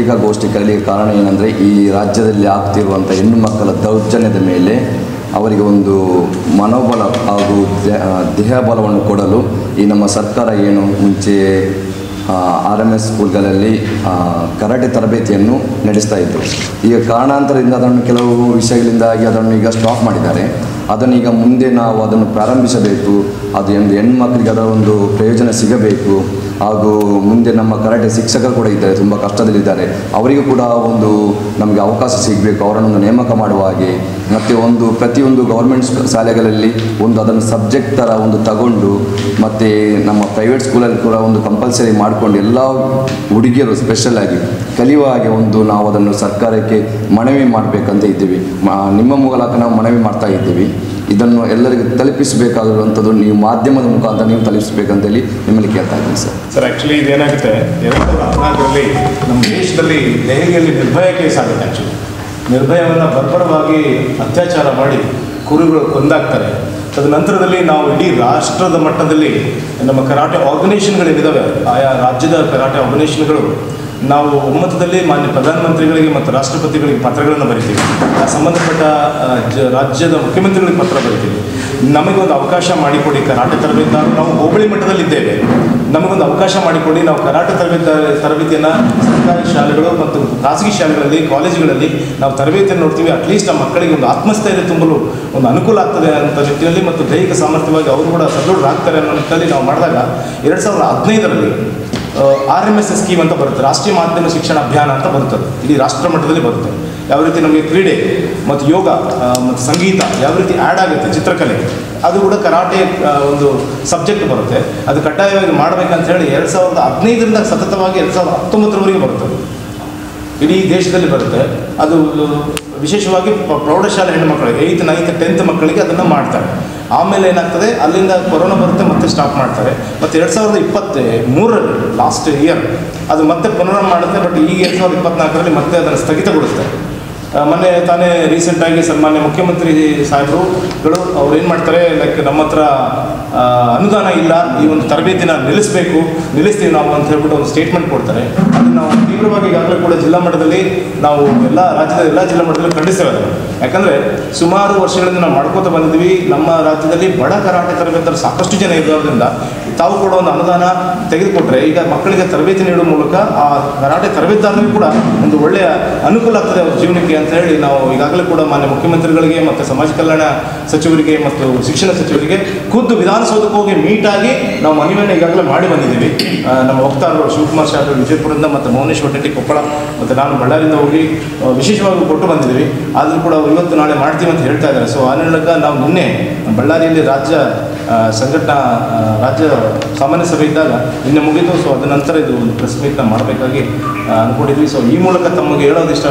ಪತ್ರಿಕಾಗೋಷ್ಠಿ ಕರೆಯಲಿಕ್ಕೆ ಕಾರಣ ಏನಂದರೆ, ಈ ರಾಜ್ಯದಲ್ಲಿ ಆಗ್ತಿರುವಂಥ ಹೆಣ್ಣು ಮಕ್ಕಳ ದೌರ್ಜನ್ಯದ ಮೇಲೆ ಅವರಿಗೆ ಒಂದು ಮನೋಬಲ ಹಾಗೂ ದೇಹಬಲವನ್ನು ಕೊಡಲು ಈ ನಮ್ಮ ಸರ್ಕಾರ ಏನು ಮುಂಚೆ RMS ಸ್ಕೂಲ್ಗಳಲ್ಲಿ ಕರಾಟೆ ತರಬೇತಿಯನ್ನು ನಡೆಸ್ತಾ ಇದ್ದರು. ಈಗ ಕಾರಣಾಂತರದಿಂದ ಅದನ್ನು ಕೆಲವು ವಿಷಯಗಳಿಂದಾಗಿ ಅದನ್ನು ಈಗ ಸ್ಟಾಪ್ ಮಾಡಿದ್ದಾರೆ. ಅದನ್ನು ಈಗ ಮುಂದೆ ನಾವು ಅದನ್ನು ಪ್ರಾರಂಭಿಸಬೇಕು. ಅದು ಒಂದು ಹೆಣ್ಮಕ್ಳಿಗೆ ಅದರ ಒಂದು ಪ್ರಯೋಜನ ಸಿಗಬೇಕು. ಹಾಗೂ ಮುಂದೆ ನಮ್ಮ ಕರಾಟೆ ಶಿಕ್ಷಕರು ಕೂಡ ಇದ್ದಾರೆ, ತುಂಬ ಕಷ್ಟದಲ್ಲಿದ್ದಾರೆ. ಅವರಿಗೂ ಕೂಡ ಒಂದು ನಮಗೆ ಅವಕಾಶ ಸಿಗಬೇಕು, ಅವರನ್ನು ನೇಮಕ ಮಾಡುವ ಹಾಗೆ. ಮತ್ತು ಪ್ರತಿಯೊಂದು ಗೌರ್ಮೆಂಟ್ ಶಾಲೆಗಳಲ್ಲಿ ಅದನ್ನು ಸಬ್ಜೆಕ್ಟ್ ಥರ ತಗೊಂಡು, ಮತ್ತು ನಮ್ಮ ಪ್ರೈವೇಟ್ ಸ್ಕೂಲಲ್ಲಿ ಕೂಡ ಕಂಪಲ್ಸರಿ ಮಾಡಿಕೊಂಡು ಎಲ್ಲ ಹುಡುಗಿಯರು ಸ್ಪೆಷಲಾಗಿ ಕಲಿಯುವ ಹಾಗೆ ನಾವು ಅದನ್ನು ಸರ್ಕಾರಕ್ಕೆ ಮನವಿ ಮಾಡಬೇಕಂತ ಇದ್ದೀವಿ. ನಿಮ್ಮ ಮೂಲಕ ನಾವು ಮನವಿ ಮಾಡ್ತಾ ಇದ್ದೀವಿ. ಇದನ್ನು ಎಲ್ಲರಿಗೂ ತಲುಪಿಸಬೇಕಾಗಿರುವಂಥದ್ದು ನೀವು ಮಾಧ್ಯಮದ ಮುಖಾಂತರ ನೀವು ತಲುಪಿಸಬೇಕಂತೇಳಿ ನಿಮ್ಮಲ್ಲಿ ಕೇಳ್ತಾ ಇದ್ದೀನಿ ಸರ್. ಆ್ಯಕ್ಚುಲಿ ಇದೇನಾಗುತ್ತೆ, 2014ರಲ್ಲಿ ನಮ್ಮ ದೇಶದಲ್ಲಿ ದೆಹಲಿಯಲ್ಲಿ ನಿರ್ಭಯ ಕೇಸ್ ಆಗುತ್ತೆ. ಆ್ಯಕ್ಚುಲಿ ನಿರ್ಭಯವನ್ನು ಬರ್ಬರವಾಗಿ ಅತ್ಯಾಚಾರ ಮಾಡಿ ಕುರುಗಳು ಕೊಂದಾಗ್ತಾರೆ. ತದನಂತರದಲ್ಲಿ ನಾವು ಇಡೀ ರಾಷ್ಟ್ರದ ಮಟ್ಟದಲ್ಲಿ ನಮ್ಮ ಕರಾಟೆ ಆರ್ಗನೈಸೇಷನ್ಗಳೇನಿದ್ದಾವೆ, ಆಯಾ ರಾಜ್ಯದ ಕರಾಟೆ ಆರ್ಗನೈಸೇಷನ್ಗಳು ನಾವು ಒಮ್ಮತದಲ್ಲಿ ಮಾನ್ಯ ಪ್ರಧಾನಮಂತ್ರಿಗಳಿಗೆ ಮತ್ತು ರಾಷ್ಟ್ರಪತಿಗಳಿಗೆ ಪತ್ರಗಳನ್ನು ಬರಿತೀವಿ. ಸಂಬಂಧಪಟ್ಟ ರಾಜ್ಯದ ಮುಖ್ಯಮಂತ್ರಿಗಳಿಗೆ ಪತ್ರ ಬರಿತೀವಿ. ನಮಗೊಂದು ಅವಕಾಶ ಮಾಡಿಕೊಡಿ, ಕರಾಟೆ ತರಬೇತಿದಾರರು ನಾವು ಹೋಬಳಿ ಮಟ್ಟದಲ್ಲಿದ್ದೇವೆ, ನಮಗೊಂದು ಅವಕಾಶ ಮಾಡಿಕೊಡಿ, ನಾವು ಕರಾಟೆ ತರಬೇತಿಯನ್ನು ಸರ್ಕಾರಿ ಶಾಲೆಗಳು ಮತ್ತು ಖಾಸಗಿ ಶಾಲೆಗಳಲ್ಲಿ, ಕಾಲೇಜುಗಳಲ್ಲಿ ನಾವು ತರಬೇತಿಯನ್ನು ನೋಡ್ತೀವಿ. ಅಟ್ಲೀಸ್ಟ್ ಆ ಮಕ್ಕಳಿಗೆ ಒಂದು ಆತ್ಮಸ್ಥೈರ್ಯ ತುಂಬಲು ಒಂದು ಅನುಕೂಲ ಆಗ್ತದೆ ಅಂತ ನಿಟ್ಟಿನಲ್ಲಿ ಮತ್ತು ದೈಹಿಕ ಸಾಮರ್ಥ್ಯವಾಗಿ ಅವರು ಕೂಡ ಸದೃಢರಾಗ್ತಾರೆ ಅನ್ನೋ ನಿಟ್ಟಿನಲ್ಲಿ ನಾವು ಮಾಡಿದಾಗ 2015ರಲ್ಲಿ RMS ಸ್ಕೀಮ್ ಅಂತ ಬರುತ್ತೆ, ರಾಷ್ಟ್ರೀಯ ಮಾಧ್ಯಮ ಶಿಕ್ಷಣ ಅಭಿಯಾನ ಅಂತ ಬರುತ್ತದೆ. ಇಡೀ ರಾಷ್ಟ್ರ ಮಟ್ಟದಲ್ಲಿ ಬರುತ್ತೆ. ಯಾವ ರೀತಿ ನಮಗೆ ಕ್ರೀಡೆ ಮತ್ತು ಯೋಗ ಮತ್ತು ಸಂಗೀತ ಯಾವ ರೀತಿ ಆ್ಯಡ್ ಆಗುತ್ತೆ, ಚಿತ್ರಕಲೆ, ಅದು ಕೂಡ ಕರಾಟೆ ಒಂದು ಸಬ್ಜೆಕ್ಟ್ ಬರುತ್ತೆ. ಅದು ಕಡ್ಡಾಯವಾಗಿ ಮಾಡಬೇಕಂತ ಹೇಳಿ 2015ರಿಂದ ಸತತವಾಗಿ 2019ರವರೆಗೆ ಬರುತ್ತದೆ. ಇಡೀ ದೇಶದಲ್ಲಿ ಬರುತ್ತೆ. ಅದು ವಿಶೇಷವಾಗಿ ಪ್ರೌಢಶಾಲೆ ಹೆಣ್ಣುಮಕ್ಕಳಿಗೆ 8th, 9th, 10th ಮಕ್ಕಳಿಗೆ ಅದನ್ನು ಮಾಡ್ತಾರೆ. ಆಮೇಲೆ ಏನಾಗ್ತದೆ, ಅಲ್ಲಿಂದ ಕೊರೋನಾ ಬರುತ್ತೆ, ಮತ್ತೆ ಸ್ಟಾಪ್ ಮಾಡ್ತಾರೆ. ಮತ್ತು 2023ರಲ್ಲಿ ಲಾಸ್ಟ್ ಇಯರ್ ಅದು ಮತ್ತೆ ಪುನರ್ ಮಾಡುತ್ತೆ. ಬಟ್ ಈಗ 2024ರಲ್ಲಿ ಮತ್ತೆ ಅದನ್ನು ಸ್ಥಗಿತಗೊಳಿಸ್ತಾರೆ. ಮೊನ್ನೆ ತಾನೇ ರೀಸೆಂಟಾಗಿ ಸನ್ಮಾನ್ಯ ಮುಖ್ಯಮಂತ್ರಿ ಸಾಹೇಬರುಗಳು ಅವ್ರು ಏನು ಮಾಡ್ತಾರೆ, ಲೈಕ್ ನಮ್ಮ ಹತ್ರ ಅನುದಾನ ಇಲ್ಲ, ಈ ಒಂದು ತರಬೇತಿನ ನಿಲ್ಲಿಸ್ತೀವಿ ನಾವು ಅಂತ ಹೇಳ್ಬಿಟ್ಟು ಒಂದು ಸ್ಟೇಟ್ಮೆಂಟ್ ಕೊಡ್ತಾರೆ. ಅದನ್ನು ನಾವು ತೀವ್ರವಾಗಿ ಈಗಾಗಲೇ ಕೂಡ ಜಿಲ್ಲಾ ಮಟ್ಟದಲ್ಲಿ ನಾವು ರಾಜ್ಯದ ಎಲ್ಲ ಜಿಲ್ಲಾ ಮಟ್ಟದಲ್ಲಿ ಖಂಡಿಸ್ತೇವೆ. ಯಾಕಂದರೆ ಸುಮಾರು ವರ್ಷಗಳಿಂದ ನಾವು ಮಾಡ್ಕೋತಾ ಬಂದಿದ್ವಿ. ನಮ್ಮ ರಾಜ್ಯದಲ್ಲಿ ಬಡ ಕರಾಟೆ ತರಬೇತರು ಸಾಕಷ್ಟು ಜನ ಇರೋದ್ರಿಂದ ತಾವು ಕೂಡ ಒಂದು ಅನುದಾನ ತೆಗೆದುಕೊಟ್ರೆ ಈಗ ಮಕ್ಕಳಿಗೆ ತರಬೇತಿ ನೀಡುವ ಮೂಲಕ ಆ ಕರಾಟೆ ತರಬೇತಿದಾರರಿಗೂ ಕೂಡ ಒಂದು ಒಳ್ಳೆಯ ಅನುಕೂಲ ಆಗ್ತದೆ ಅವ್ರ ಜೀವನಕ್ಕೆ ಅಂತ ಹೇಳಿ ನಾವು ಈಗಾಗಲೇ ಕೂಡ ಮಾನ್ಯ ಮುಖ್ಯಮಂತ್ರಿಗಳಿಗೆ ಮತ್ತು ಸಮಾಜ ಕಲ್ಯಾಣ ಸಚಿವರಿಗೆ ಮತ್ತು ಶಿಕ್ಷಣ ಸಚಿವರಿಗೆ ಖುದ್ದು ವಿಧಾನಸೌಧಕ್ಕೆ ಹೋಗಿ ಮೀಟಾಗಿ ನಾವು ಮನವಿಯನ್ನು ಈಗಾಗಲೇ ಮಾಡಿ ಬಂದಿದ್ದೀವಿ. ನಮ್ಮ ವಕ್ತಾರರು ಶಿವಕುಮಾರ್ ಶಾಸ್ತ್ರಿ ವಿಜಯಪುರದಿಂದ ಮತ್ತು ಮೌನೇಶ್ ಹೊಟ್ಟೆಟ್ಟಿ ಕೊಪ್ಪಳ ಮತ್ತು ನಾನು ಬಳ್ಳಾರಿಯಿಂದ ಹೋಗಿ ವಿಶೇಷವಾಗಿ ಕೊಟ್ಟು ಬಂದಿದ್ದೀವಿ. ಆದರೂ ಕೂಡ ಅವರು ಇವತ್ತು ನಾಳೆ ಮಾಡ್ತೀವಿ ಅಂತ ಹೇಳ್ತಾ ಇದ್ದಾರೆ. ಸೊ ಆ ಮೂಲಕ ನಾವು ನಿನ್ನೆ ಬಳ್ಳಾರಿಯಲ್ಲಿ ರಾಜ್ಯ ಸಾಮಾನ್ಯ ಸಭೆ ಇದ್ದಾಗ ನಿನ್ನೆ ಮುಗಿದು. ಸೊ ಅದ ನಂತರ ಇದು ಒಂದು ಪ್ರೆಸ್ ಮೀಟ್ನ ಮಾಡಬೇಕಾಗಿ ಅಂದ್ಕೊಂಡಿದ್ವಿ. ಸೊ ಈ ಮೂಲಕ ತಮಗೆ ಹೇಳೋದಿಷ್ಟ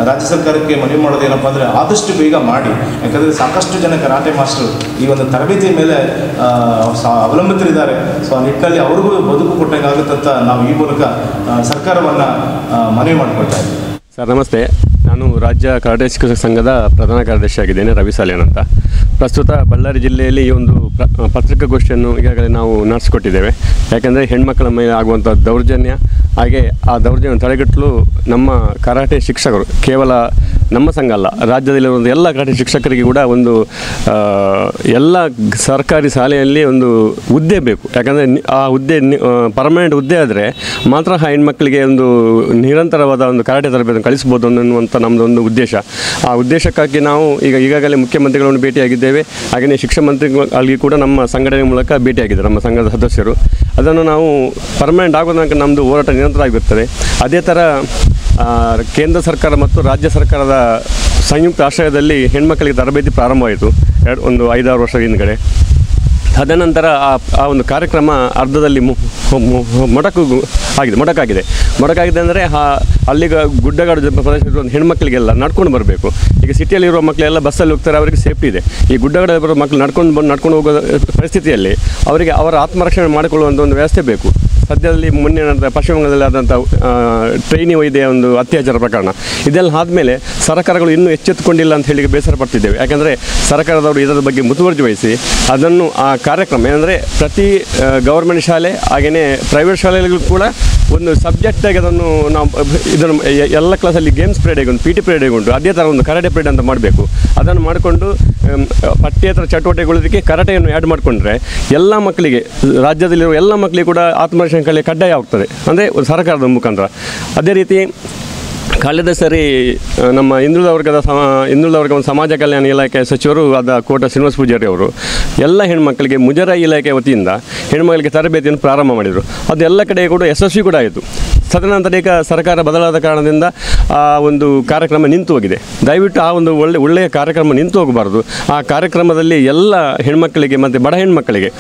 ರಾಜ್ಯ ಸರ್ಕಾರಕ್ಕೆ ಮನವಿ ಮಾಡೋದೇನಪ್ಪ ಅಂದರೆ ಆದಷ್ಟು ಬೇಗ ಮಾಡಿ. ಯಾಕಂದರೆ ಸಾಕಷ್ಟು ಜನ ಕರಾಟೆ ಮಾಸ್ಟರ್ ಈ ಒಂದು ತರಬೇತಿ ಮೇಲೆ ಅವಲಂಬಿತರಿದ್ದಾರೆ. ಸೊ ಆ ನಿಟ್ಟಿನಲ್ಲಿ ಅವ್ರಿಗೂ ಬದುಕು ಕೊಟ್ಟಂಗಾಗುತ್ತಂತ ನಾವು ಈ ಮೂಲಕ ಸರ್ಕಾರವನ್ನು ಮನವಿ ಮಾಡಿಕೊಳ್ತಾ ಇದ್ದೀವಿ. ಸರ್ ನಮಸ್ತೆ, ನಾನು ರಾಜ್ಯ ಕರಾಟೆ ಶಿಕ್ಷಕ ಸಂಘದ ಪ್ರಧಾನ ಕಾರ್ಯದರ್ಶಿಯಾಗಿದ್ದೇನೆ, ರವಿ ಸಾಲಿಯನ್ ಅಂತ. ಪ್ರಸ್ತುತ ಬಳ್ಳಾರಿ ಜಿಲ್ಲೆಯಲ್ಲಿ ಈ ಒಂದು ಪತ್ರಿಕಾಗೋಷ್ಠಿಯನ್ನು ಈಗಾಗಲೇ ನಾವು ನಡೆಸಿಕೊಟ್ಟಿದ್ದೇವೆ. ಯಾಕೆಂದರೆ ಹೆಣ್ಮಕ್ಕಳ ಮೇಲೆ ಆಗುವಂಥ ದೌರ್ಜನ್ಯ, ಹಾಗೆ ಆ ದೌರ್ಜನ್ಯ ತಡೆಗಟ್ಟಲು ನಮ್ಮ ಕರಾಟೆ ಶಿಕ್ಷಕರು, ಕೇವಲ ನಮ್ಮ ಸಂಘ ಅಲ್ಲ, ರಾಜ್ಯದಲ್ಲಿರುವಂಥ ಎಲ್ಲ ಕರಾಟೆ ಶಿಕ್ಷಕರಿಗೆ ಕೂಡ ಒಂದು ಎಲ್ಲ ಸರ್ಕಾರಿ ಶಾಲೆಯಲ್ಲಿ ಒಂದು ಹುದ್ದೆ ಬೇಕು. ಯಾಕಂದರೆ ಆ ಹುದ್ದೆ ಪರ್ಮನೆಂಟ್ ಹುದ್ದೆ ಆದರೆ ಮಾತ್ರ ಆ ಹೆಣ್ಮಕ್ಕಳಿಗೆ ಒಂದು ನಿರಂತರವಾದ ಒಂದು ಕರಾಟೆ ತರಬೇತಿಯನ್ನು ಕಳಿಸ್ಬೋದು ಅನ್ನುವಂಥ ನಮ್ಮದೊಂದು ಉದ್ದೇಶ. ಆ ಉದ್ದೇಶಕ್ಕಾಗಿ ನಾವು ಈಗಾಗಲೇ ಮುಖ್ಯಮಂತ್ರಿಗಳನ್ನು ಭೇಟಿಯಾಗಿದ್ದೇವೆ. ಹಾಗೆಯೇ ಶಿಕ್ಷಣ ಮಂತ್ರಿಗಳಿಗೆ ಕೂಡ ನಮ್ಮ ಸಂಘಟನೆ ಮೂಲಕ ಭೇಟಿಯಾಗಿದ್ದಾರೆ ನಮ್ಮ ಸಂಘದ ಸದಸ್ಯರು. ಅದನ್ನು ನಾವು ಪರ್ಮನೆಂಟ್ ಆಗೋ ತನಕ ನಮ್ಮದು ಹೋರಾಟ ನಿರಂತರ ಆಗಿರುತ್ತದೆ. ಅದೇ ಥರ ಕೇಂದ್ರ ಸರ್ಕಾರ ಮತ್ತು ರಾಜ್ಯ ಸರ್ಕಾರದ ಸಂಯುಕ್ತ ಆಶ್ರಯದಲ್ಲಿ ಹೆಣ್ಮಕ್ಕಳಿಗೆ ತರಬೇತಿ ಪ್ರಾರಂಭವಾಯಿತು ಒಂದು 5-6 ವರ್ಷದ ಹಿಂದ್ಗಡೆ. ತದನಂತರ ಆ ಒಂದು ಕಾರ್ಯಕ್ರಮ ಅರ್ಧದಲ್ಲಿ ಮೊಟಕಾಗಿದೆ ಅಂದರೆ ಅಲ್ಲಿಗ ಗುಡ್ಡಗಾಡು ಪ್ರದೇಶದ ಹೆಣ್ಮಕ್ಳಿಗೆಲ್ಲ ನಡ್ಕೊಂಡು ಬರಬೇಕು. ಈಗ ಸಿಟಿಯಲ್ಲಿರುವ ಮಕ್ಕಳೆಲ್ಲ ಬಸ್ಸಲ್ಲಿ ಹೋಗ್ತಾರೆ, ಅವರಿಗೆ ಸೇಫ್ಟಿ ಇದೆ. ಈ ಗುಡ್ಡಗಾಡು ಬರೋ ಮಕ್ಕಳು ನಡ್ಕೊಂಡು ಹೋಗೋ ಪರಿಸ್ಥಿತಿಯಲ್ಲಿ ಅವರಿಗೆ ಅವರ ಆತ್ಮರಕ್ಷಣೆ ಮಾಡಿಕೊಳ್ಳುವಂಥ ಒಂದು ವ್ಯವಸ್ಥೆ ಬೇಕು. ಸದ್ಯದಲ್ಲಿ ಮೊನ್ನೆ ನಡೆದ ಪಶ್ಚಿಮ ಬಂಗಾಳದಲ್ಲಿ ಆದಂಥ ಟ್ರೈನಿ ವೈದ್ಯ ಒಂದು ಅತ್ಯಾಚಾರ ಪ್ರಕರಣ, ಇದೆಲ್ಲ ಆದಮೇಲೆ ಸರ್ಕಾರಗಳು ಇನ್ನೂ ಎಚ್ಚೆತ್ತುಕೊಂಡಿಲ್ಲ ಅಂತ ಹೇಳಿ ಬೇಸರ ಪಡ್ತಿದ್ದೇವೆ. ಯಾಕಂದರೆ ಸರ್ಕಾರದವರು ಇದರ ಬಗ್ಗೆ ಮುತುವರ್ಜಿ ವಹಿಸಿ ಅದನ್ನು ಆ ಕಾರ್ಯಕ್ರಮ ಏನಂದರೆ ಪ್ರತಿ ಗೌರ್ಮೆಂಟ್ ಶಾಲೆ ಹಾಗೆಯೇ ಪ್ರೈವೇಟ್ ಶಾಲೆಗಳಿಗೂ ಕೂಡ ಒಂದು ಸಬ್ಜೆಕ್ಟಾಗಿ ಅದನ್ನು ನಾವು ಇದನ್ನು ಎಲ್ಲ ಕ್ಲಾಸಲ್ಲಿ ಗೇಮ್ಸ್ ಪಿರಿಯಡ್ ಉಂಟು, PT ಪಿರಿಯಡ್ ಉಂಟು, ಅದೇ ಥರ ಒಂದು ಕರಾಟೆ ಪಿರಿಯಡ್ ಅಂತ ಮಾಡಬೇಕು. ಅದನ್ನು ಮಾಡಿಕೊಂಡು ಪಠ್ಯೇತರ ಚಟುವಟಿಕೆಗಳಿಗೆ ಕರಾಟೆಯನ್ನು ಆ್ಯಡ್ ಮಾಡಿಕೊಂಡ್ರೆ ಎಲ್ಲ ಮಕ್ಕಳಿಗೆ, ರಾಜ್ಯದಲ್ಲಿರುವ ಎಲ್ಲ ಮಕ್ಕಳಿಗೆ ಕೂಡ ಆತ್ಮರಕ್ಷಣೆ ಕಲೆ ಕಡ್ಡಾಯ ಆಗ್ತದೆ, ಅಂದರೆ ಸರ್ಕಾರದ ಮುಖಾಂತರ. ಅದೇ ರೀತಿ ಕಳೆದ ಸರಿ ನಮ್ಮ ಹಿಂದುಳಿದ ವರ್ಗದ ಒಂದು ಸಮಾಜ ಕಲ್ಯಾಣ ಇಲಾಖೆ ಸಚಿವರು ಆದ ಕೋಟ ಶ್ರೀನಿವಾಸ ಪೂಜಾರಿ ಅವರು ಎಲ್ಲ ಹೆಣ್ಮಕ್ಕಳಿಗೆ ಮುಜರಾಯಿ ಇಲಾಖೆ ವತಿಯಿಂದ ಹೆಣ್ಮಕ್ಕಳಿಗೆ ತರಬೇತಿಯನ್ನು ಪ್ರಾರಂಭ ಮಾಡಿದರು. ಅದು ಎಲ್ಲ ಕಡೆ ಕೂಡ ಯಶಸ್ವಿ ಕೂಡ ಆಯಿತು. ತದನಂತರ ಈಗ ಸರ್ಕಾರ ಬದಲಾದ ಕಾರಣದಿಂದ ಆ ಒಂದು ಕಾರ್ಯಕ್ರಮ ನಿಂತು ಹೋಗಿದೆ. ದಯವಿಟ್ಟು ಆ ಒಂದು ಒಳ್ಳೆಯ ಕಾರ್ಯಕ್ರಮ ನಿಂತು ಹೋಗಬಾರ್ದು. ಆ ಕಾರ್ಯಕ್ರಮದಲ್ಲಿ ಎಲ್ಲ ಹೆಣ್ಮಕ್ಕಳಿಗೆ ಮತ್ತು ಬಡ ಹೆಣ್ಮಕ್ಕಳಿಗೆ,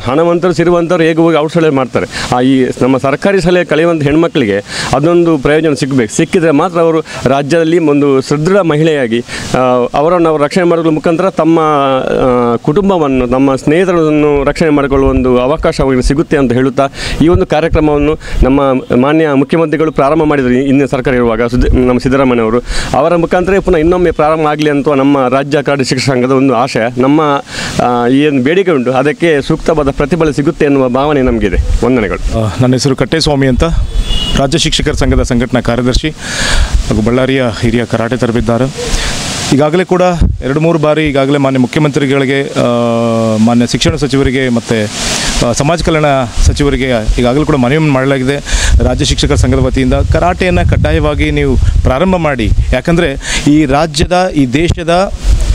ಹಣವಂತರು ಸಿರುವಂಥವ್ರು ಹೇಗೆ ಹೋಗಿ ಔಷಧ ಮಾಡ್ತಾರೆ, ಈ ನಮ್ಮ ಸರ್ಕಾರಿ ಶಾಲೆ ಕಲಿಯುವಂಥ ಹೆಣ್ಮಕ್ಕಳಿಗೆ ಅದೊಂದು ಪ್ರಯೋಜನ ಸಿಕ್ಕಿದರೆ ಮಾತ್ರ ಅವರು ರಾಜ್ಯದಲ್ಲಿ ಒಂದು ಸದೃಢ ಮಹಿಳೆಯಾಗಿ ಅವರನ್ನು ಅವರು ರಕ್ಷಣೆ ಮಾಡುವ ಮುಖಾಂತರ ತಮ್ಮ ಕುಟುಂಬವನ್ನು, ನಮ್ಮ ಸ್ನೇಹಿತರನ್ನು ರಕ್ಷಣೆ ಮಾಡಿಕೊಳ್ಳುವ ಒಂದು ಅವಕಾಶ ಅವರಿಗೆ ಸಿಗುತ್ತೆ ಅಂತ ಹೇಳುತ್ತಾ ಈ ಒಂದು ಕಾರ್ಯಕ್ರಮವನ್ನು ನಮ್ಮ ಮಾನ್ಯ ಮುಖ್ಯಮಂತ್ರಿಗಳು ಪ್ರಾರಂಭ ಮಾಡಿದರು. ಇಂದಿನ ಸರ್ಕಾರ ಇರುವಾಗ ನಮ್ಮ ಸಿದ್ದರಾಮಯ್ಯ ಅವರು, ಅವರ ಮುಖಾಂತರ ಪುನಃ ಇನ್ನೊಮ್ಮೆ ಪ್ರಾರಂಭ ಆಗಲಿ ಅಂತ ನಮ್ಮ ರಾಜ್ಯ ಕರಾಟೆ ಶಿಕ್ಷಕ ಸಂಘದ ಒಂದು ಆಶಯ. ನಮ್ಮ ಏನು ಬೇಡಿಕೆ ಉಂಟು ಅದಕ್ಕೆ ಸೂಕ್ತವಾದ ಪ್ರತಿಫಲ ಸಿಗುತ್ತೆ ಎನ್ನುವ ಭಾವನೆ ನಮಗಿದೆ. ವಂದನೆಗಳು. ನನ್ನ ಹೆಸರು ಕಟ್ಟೇಸ್ವಾಮಿ ಅಂತ, ರಾಜ್ಯ ಶಿಕ್ಷಕರ ಸಂಘದ ಸಂಘಟನಾ ಕಾರ್ಯದರ್ಶಿ ಹಾಗೂ ಬಳ್ಳಾರಿಯ ಹಿರಿಯ ಕರಾಟೆ ತರಬೇತುದಾರ. ಈಗಾಗಲೇ ಕೂಡ 2-3 ಬಾರಿ ಈಗಾಗಲೇ ಮಾನ್ಯ ಮುಖ್ಯಮಂತ್ರಿಗಳಿಗೆ, ಮಾನ್ಯ ಶಿಕ್ಷಣ ಸಚಿವರಿಗೆ ಮತ್ತು ಸಮಾಜ ಕಲ್ಯಾಣ ಸಚಿವರಿಗೆ ಈಗಾಗಲೇ ಕೂಡ ಮನವಿ ಮಾಡಲಾಗಿದೆ. ರಾಜ್ಯ ಶಿಕ್ಷಕರ ಸಂಘದ ವತಿಯಿಂದ ಕರಾಟೆಯನ್ನು ಕಡ್ಡಾಯವಾಗಿ ನೀವು ಪ್ರಾರಂಭ ಮಾಡಿ. ಯಾಕಂದರೆ ಈ ರಾಜ್ಯದ, ಈ ದೇಶದ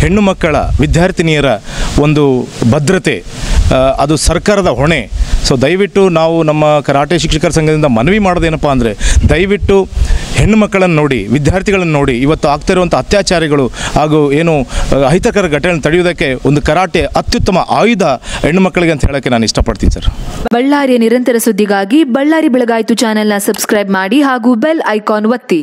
ಹೆಣ್ಣು ಮಕ್ಕಳ ವಿದ್ಯಾರ್ಥಿನಿಯರ ಒಂದು ಭದ್ರತೆ ಅದು ಸರ್ಕಾರದ ಹೊಣೆ. ಸೊ ದಯವಿಟ್ಟು ನಾವು ನಮ್ಮ ಕರಾಟೆ ಶಿಕ್ಷಕರ ಸಂಘದಿಂದ ಮನವಿ ಮಾಡೋದೇನಪ್ಪ ಅಂದರೆ, ದಯವಿಟ್ಟು ಹೆಣ್ಣು ಮಕ್ಕಳನ್ನು ನೋಡಿ, ವಿದ್ಯಾರ್ಥಿಗಳನ್ನು ನೋಡಿ, ಇವತ್ತು ಆಗ್ತಾ ಇರುವಂಥ ಅತ್ಯಾಚಾರಿಗಳು ಹಾಗೂ ಏನು ಅಹಿತಕರ ಘಟನೆ ತಡೆಯುವುದಕ್ಕೆ ಒಂದು ಕರಾಟೆ ಅತ್ಯುತ್ತಮ ಆಯುಧ ಹೆಣ್ಣು ಮಕ್ಕಳಿಗೆ ಅಂತ ಹೇಳೋಕ್ಕೆ ನಾನು ಇಷ್ಟಪಡ್ತೀನಿ ಸರ್. ಬಳ್ಳಾರಿಯ ನಿರಂತರ ಸುದ್ದಿಗಾಗಿ ಬಳ್ಳಾರಿ ಬೆಳಗಾಯಿತು ಚಾನೆಲ್ನ ಸಬ್ಸ್ಕ್ರೈಬ್ ಮಾಡಿ ಹಾಗೂ ಬೆಲ್ ಐಕಾನ್ ಒತ್ತಿ.